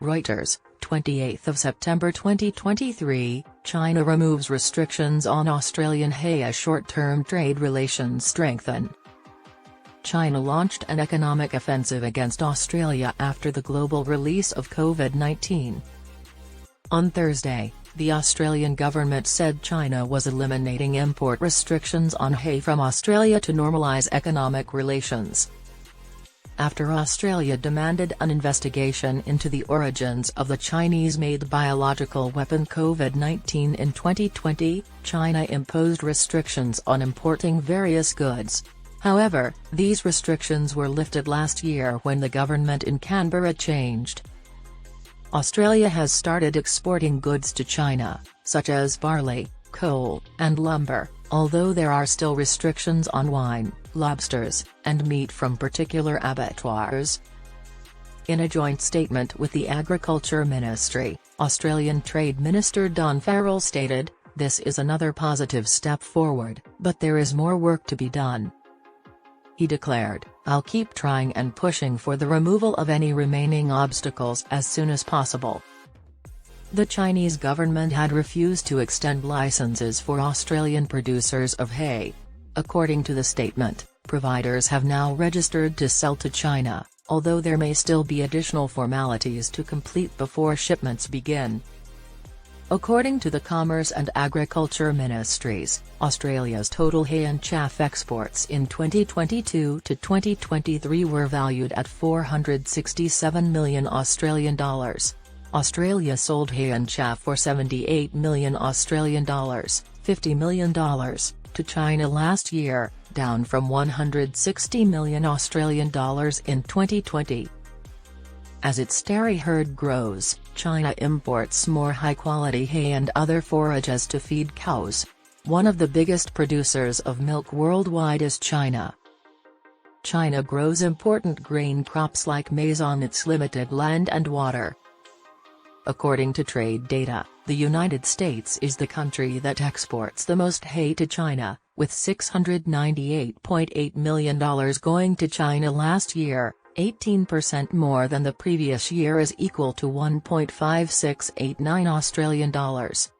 Reuters, 28 September 2023, China removes restrictions on Australian hay as short-term trade relations strengthen. China launched an economic offensive against Australia after the global release of COVID-19. On Thursday, the Australian government said China was eliminating import restrictions on hay from Australia to normalise economic relations. After Australia demanded an investigation into the origins of the Chinese-made biological weapon COVID-19 in 2020, China imposed restrictions on importing various goods. However, these restrictions were lifted last year when the government in Canberra changed. Australia has started exporting goods to China, such as barley, coal, and lumber, although there are still restrictions on wine, lobsters, and meat from particular abattoirs. In a joint statement with the Agriculture Ministry, Australian Trade Minister Don Farrell stated, "This is another positive step forward, but there is more work to be done." He declared, "I'll keep trying and pushing for the removal of any remaining obstacles as soon as possible." The Chinese government had refused to extend licenses for Australian producers of hay. According to the statement, providers have now registered to sell to China, although there may still be additional formalities to complete before shipments begin. According to the Commerce and Agriculture Ministries, Australia's total hay and chaff exports in 2022 to 2023 were valued at $467 million Australian dollars. Australia sold hay and chaff for $78 million Australian dollars, $50 million, to China last year, down from $160 million Australian dollars in 2020. As its dairy herd grows, China imports more high-quality hay and other forages to feed cows. One of the biggest producers of milk worldwide is China. China grows important grain crops like maize on its limited land and water. According to trade data, the United States is the country that exports the most hay to China, with $698.8 million going to China last year. 18% more than the previous year is equal to $1.5689 Australian dollars.